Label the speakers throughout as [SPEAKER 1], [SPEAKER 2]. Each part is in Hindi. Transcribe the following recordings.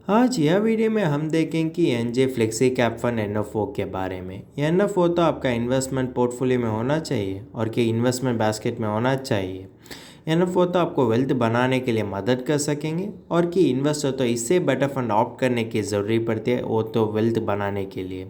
[SPEAKER 1] आज यह वीडियो में हम देखें कि NJ flexi cap fund NFO के बारे में। यह एनएफओ तो आपका इन्वेस्टमेंट पोर्टफोलियो में होना चाहिए और कि इन्वेस्टमेंट बास्केट में होना चाहिए। एनएफओ तो आपको वेल्थ बनाने के लिए मदद कर सकेंगे और कि इन्वेस्टर तो इससे बेटर फंड ऑप्ट करने की ज़रूरी पड़ती है, वो तो वेल्थ बनाने के लिए।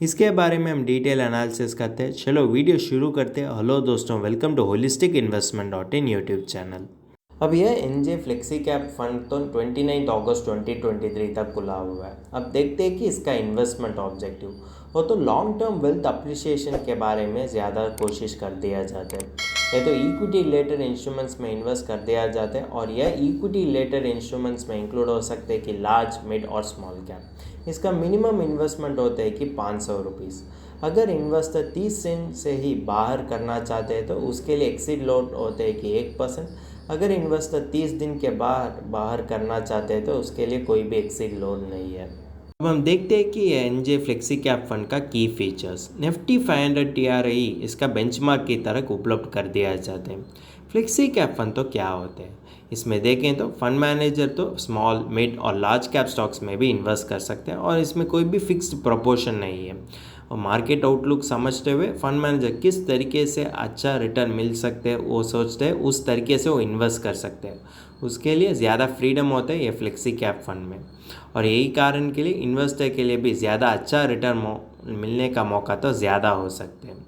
[SPEAKER 1] इसके बारे में हम डिटेल एनालिसिस करते हैं। चलो वीडियो शुरू करते हैं। हेलो दोस्तों, welcome to holistic investment dot in YouTube channel. अब यह एनजे फ्लेक्सी कैप फंड तो 29 अगस्त 2023 तक खुला हुआ है। अब देखते हैं कि इसका इन्वेस्टमेंट ऑब्जेक्टिव वो तो लॉन्ग टर्म वेल्थ अप्रिसिएशन के बारे में ज़्यादा कोशिश कर दिया जाता है। ये तो इक्विटी रिलेटेड इंस्ट्रूमेंट्स में इन्वेस्ट कर दिया जाता है और यह इक्विटी रिलेटेड इंस्ट्रूमेंट्स में इंक्लूड हो सकते हैं कि लार्ज, मिड और स्मॉल कैप। इसका मिनिमम इन्वेस्टमेंट होता है कि 500 रुपीज़। अगर इन्वेस्टर 30 दिन से ही बाहर करना चाहते हैं तो उसके लिए एक्सिट लॉट होते हैं कि 1%। अगर इन्वेस्टर 30 दिन के बाद बाहर करना चाहते हैं तो उसके लिए कोई भी एक्सिट लोन नहीं है। अब हम देखते हैं कि एनजे फ्लेक्सी कैप फंड का की फीचर्स। निफ्टी 500 टीआरई इसका बेंचमार्क की तरह उपलब्ध कर दिया जाता है। फ्लेक्सी कैप फंड तो क्या होते हैं, इसमें देखें तो फंड मैनेजर तो स्मॉल, मिड और लार्ज कैप स्टॉक्स में भी इन्वेस्ट कर सकते हैं और इसमें कोई भी फिक्स्ड प्रोपोर्शन नहीं है। और मार्केट आउटलुक समझते हुए फंड मैनेजर किस तरीके से अच्छा रिटर्न मिल सकते हैं वो सोचते हैं, उस तरीके से वो इन्वेस्ट कर सकते हैं। उसके लिए ज़्यादा फ्रीडम होता है ये फ्लेक्सी कैप फंड में और यही कारण के लिए इन्वेस्टर के लिए भी ज़्यादा अच्छा रिटर्न मिलने का मौका तो ज़्यादा हो सकते हैं।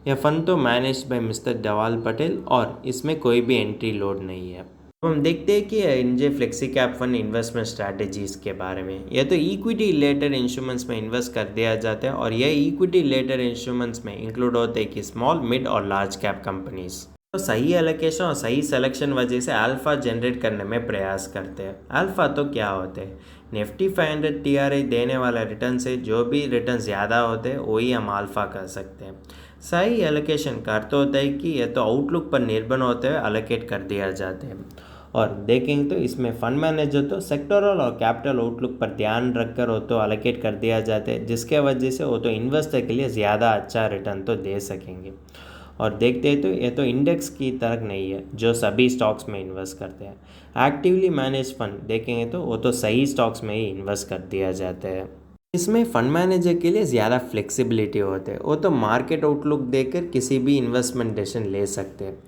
[SPEAKER 1] यह फंड तो मैनेज बाय मिस्टर धवल पटेल और इसमें कोई भी एंट्री लोड नहीं है। अब हम देखते हैं कि NJ flexi cap fund investment strategies के बारे में। यह तो इक्विटी रिलेटेड इंस्ट्रूमेंट्स में इन्वेस्ट कर दिया जाता है और यह इक्विटी रिलेटेड इंस्ट्रूमेंट्स में इंक्लूड होते हैं कि स्मॉल, मिड और लार्ज कैप कंपनीज। तो सही एलोकेशन और सही सिलेक्शन वजह से अल्फा जनरेट करने में प्रयास करते हैं। अल्फा तो क्या होते हैं, निफ्टी 500 टीआरई देने वाला रिटर्न से जो भी रिटर्न ज़्यादा होते हैं वही हम अल्फा कर सकते हैं। सही एलोकेशन का अर्थ होता है कि यह तो आउटलुक पर निर्भर होते हुए एलोकेट कर दिया जाते हैं। और देखेंगे तो इसमें फंड मैनेजर तो सेक्टोरल और कैपिटल आउटलुक पर ध्यान रखकर वो तो एलोकेट कर दिया जाता है, जिसके वजह से वो तो इन्वेस्टर के लिए ज़्यादा अच्छा रिटर्न तो दे सकेंगे। और देखते हैं तो ये तो इंडेक्स की तरह नहीं है जो सभी स्टॉक्स में इन्वेस्ट करते हैं। एक्टिवली मैनेज फंड देखेंगे तो वो तो सही स्टॉक्स में ही इन्वेस्ट कर दिया जाता है। इसमें फंड मैनेजर के लिए ज़्यादा फ्लेक्सिबिलिटी होती है, वो तो मार्केट आउटलुक देखकर किसी भी इन्वेस्टमेंट डिसीजन ले सकते हैं।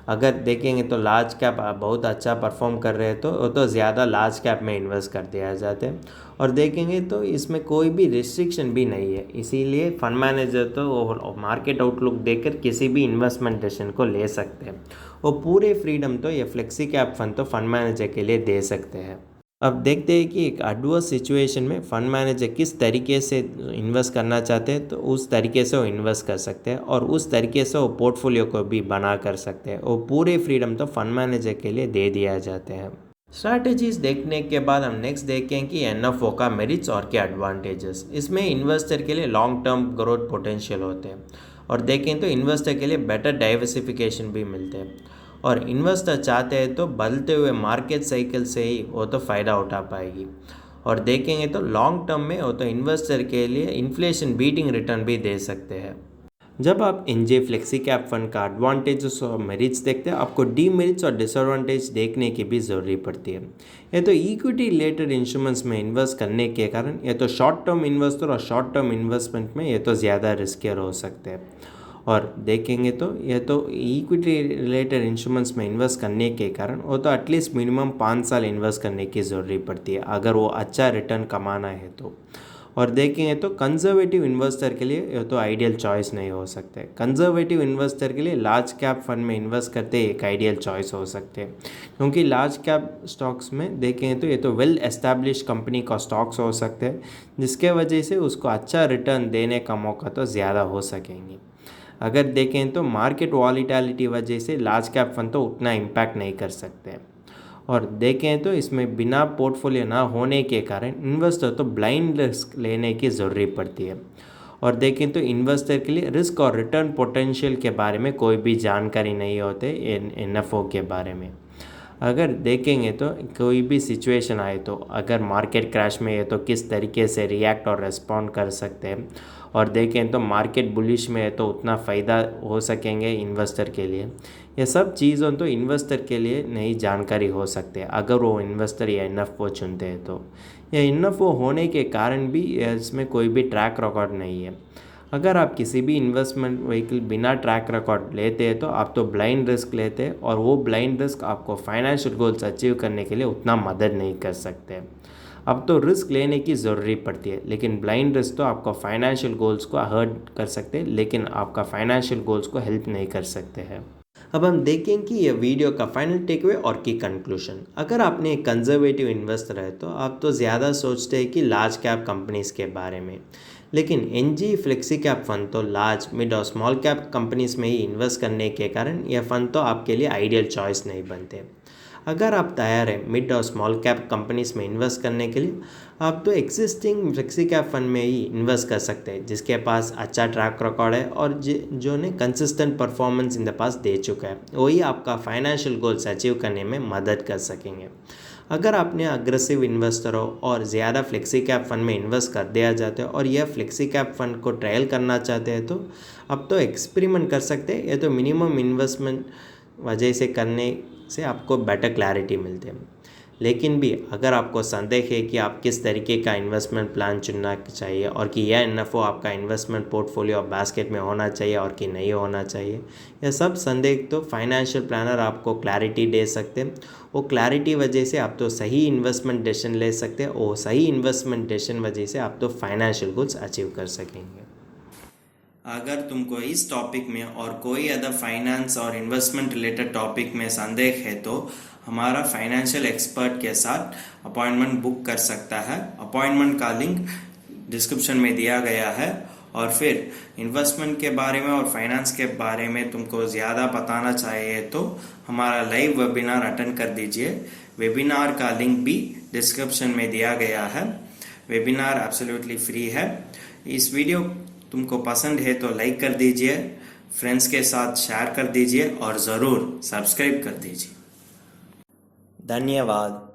[SPEAKER 1] अगर देखेंगे तो लार्ज कैप बहुत अच्छा परफॉर्म कर रहे हैं तो वो तो ज़्यादा लार्ज कैप में इन्वेस्ट कर दिया जाता है। और देखेंगे तो इसमें कोई भी रिस्ट्रिक्शन भी नहीं है, इसीलिए फंड मैनेजर तो वो मार्केट आउटलुक देखकर किसी भी इन्वेस्टमेंट डिसीजन को ले सकते हैं। वो पूरे फ्रीडम तो ये फ्लेक्सी कैप फंड तो फंड मैनेजर के लिए दे सकते हैं। अब देखते हैं कि एक एडवर्स सिचुएशन में फंड मैनेजर किस तरीके से इन्वेस्ट करना चाहते हैं तो उस तरीके से वो इन्वेस्ट कर सकते हैं और उस तरीके से वो पोर्टफोलियो को भी बना कर सकते हैं। वो पूरे फ्रीडम तो फंड मैनेजर के लिए दे दिया जाते हैं। स्ट्रैटेजीज देखने के बाद हम नेक्स्ट देखें कि एनएफओ का मेरिट्स और क्या एडवांटेजेस। इसमें इन्वेस्टर के लिए लॉन्ग टर्म ग्रोथ पोटेंशियल होते हैं और देखें तो इन्वेस्टर के लिए बेटर डाइवर्सिफिकेशन भी मिलते हैं। और इन्वेस्टर चाहते हैं तो बदलते हुए मार्केट साइकिल से ही वो तो फ़ायदा उठा पाएगी। और देखेंगे तो लॉन्ग टर्म में वो तो इन्वेस्टर के लिए इन्फ्लेशन बीटिंग रिटर्न भी दे सकते हैं। जब आप एनजे फ्लेक्सी कैप फंड का एडवांटेजेस और मेरिट्स देखते हैं, आपको डीमेरिट्स और डिसएडवांटेज देखने की भी ज़रूरी पड़ती है। ये तो इक्विटी रिलेटेड इंस्ट्रूमेंट्स में इन्वेस्ट करने के कारण ये तो शॉर्ट टर्म इन्वेस्टर और शॉर्ट टर्म इन्वेस्टमेंट में ये तो ज़्यादा रिस्कियर हो सकते हैं। और देखेंगे तो ये तो इक्विटी रिलेटेड इंस्ट्रूमेंट्स में इन्वेस्ट करने के कारण वो तो एटलीस्ट मिनिमम 5 साल इन्वेस्ट करने की ज़रूरी पड़ती है अगर वो अच्छा रिटर्न कमाना है तो। और देखेंगे तो कंजर्वेटिव इन्वेस्टर के लिए ये तो आइडियल चॉइस नहीं हो सकते। कंजर्वेटिव इन्वेस्टर के लिए लार्ज कैप फंड में इन्वेस्ट करते एक आइडियल चॉइस हो सकते हैं, क्योंकि लार्ज कैप स्टॉक्स में देखेंगे तो ये तो वेल एस्टैब्लिश कंपनी का स्टॉक्स हो सकते हैं, जिसके वजह से उसको अच्छा रिटर्न देने का मौका तो ज़्यादा हो सकेंगे। अगर देखें तो मार्केट वॉलीटिलिटी वजह से लार्ज कैप फंड तो उतना इम्पैक्ट नहीं कर सकते। और देखें तो इसमें बिना पोर्टफोलियो ना होने के कारण इन्वेस्टर तो ब्लाइंड रिस्क लेने की ज़रूरी पड़ती है। और देखें तो इन्वेस्टर के लिए रिस्क और रिटर्न पोटेंशियल के बारे में कोई भी जानकारी नहीं होते एनएफओ के बारे में। अगर देखेंगे तो कोई भी सिचुएशन आए तो अगर मार्केट क्रैश में है तो किस तरीके से रिएक्ट और रिस्पॉन्ड कर सकते हैं, और देखें तो मार्केट बुलिश में है तो उतना फ़ायदा हो सकेंगे इन्वेस्टर के लिए। ये सब चीज़ों तो इन्वेस्टर के लिए नई जानकारी हो सकते हैं अगर वो इन्वेस्टर या एनएफओ चुनते हैं तो। यह एनएफओ होने के कारण भी इसमें कोई भी ट्रैक रिकॉर्ड नहीं है। अगर आप किसी भी इन्वेस्टमेंट व्हीकल बिना ट्रैक रिकॉर्ड लेते हैं तो आप तो ब्लाइंड रिस्क लेते हैं, और वो ब्लाइंड रिस्क आपको फाइनेंशियल गोल्स अचीव करने के लिए उतना मदद नहीं कर सकते। अब तो रिस्क लेने की ज़रूरी पड़ती है, लेकिन ब्लाइंड रिस्क तो आपको फाइनेंशियल गोल्स को हर्ट कर सकते हैं, लेकिन आपका फाइनेंशियल गोल्स को हेल्प नहीं कर सकते हैं। अब हम देखें कि यह वीडियो का फाइनल टेकअवे और की कंक्लूजन। अगर आपने एक कंजर्वेटिव इन्वेस्टर है तो आप तो ज़्यादा सोचते हैं कि लार्ज कैप कंपनीज़ के बारे में, लेकिन एनजी फ्लेक्सी कैप फंड तो लार्ज मिड और स्मॉल कैप कंपनीज़ में ही इन्वेस्ट करने के कारण यह फंड तो आपके लिए आइडियल चॉइस नहीं बनते। अगर आप तैयार हैं मिड और स्मॉल कैप कंपनीज में इन्वेस्ट करने के लिए, आप तो एग्जिस्टिंग फ्लेक्सी कैप फंड में ही इन्वेस्ट कर सकते हैं जिसके पास अच्छा ट्रैक रिकॉर्ड है और जो ने कंसिस्टेंट परफॉर्मेंस इन द पास दे चुका है, वही आपका फाइनेंशियल गोल्स अचीव करने में मदद कर सकेंगे। अगर आपने अग्रेसिव इन्वेस्टर हो और ज़्यादा फ्लेक्सी कैप फंड में इन्वेस्ट कर दिया जाता है और यह फ्लेक्सी कैप फंड को ट्रायल करना चाहते हैं तो अब तो एक्सपेरिमेंट कर सकते हैं। यह तो मिनिमम इन्वेस्टमेंट वजह से करने से आपको बेटर क्लैरिटी मिलती है। लेकिन भी अगर आपको संदेह है कि आप किस तरीके का इन्वेस्टमेंट प्लान चुनना चाहिए और कि यह एनएफओ आपका इन्वेस्टमेंट पोर्टफोलियो बास्केट में होना चाहिए और कि नहीं होना चाहिए, यह सब संदेह तो फाइनेंशियल प्लानर आपको क्लैरिटी दे सकते हैं। वो क्लैरिटी वजह से आप तो सही इन्वेस्टमेंट डिसीजन ले सकते हैं, और सही इन्वेस्टमेंट डिसीजन वजह से आप तो फाइनेंशियल गोल्स अचीव कर सकेंगे।
[SPEAKER 2] अगर तुमको इस टॉपिक में और कोई अदर फाइनेंस और इन्वेस्टमेंट रिलेटेड टॉपिक में संदेह है तो हमारा फाइनेंशियल एक्सपर्ट के साथ अपॉइंटमेंट बुक कर सकता है। अपॉइंटमेंट का लिंक डिस्क्रिप्शन में दिया गया है। और फिर इन्वेस्टमेंट के बारे में और फाइनेंस के बारे में तुमको ज़्यादा बताना चाहिए तो हमारा लाइव वेबिनार अटेंड कर दीजिए। वेबिनार का लिंक भी डिस्क्रिप्शन में दिया गया है। वेबिनार एब्सोल्युटली फ्री है। इस वीडियो तुमको पसंद है तो लाइक कर दीजिए, फ्रेंड्स के साथ शेयर कर दीजिए और ज़रूर सब्सक्राइब कर दीजिए।
[SPEAKER 1] धन्यवाद।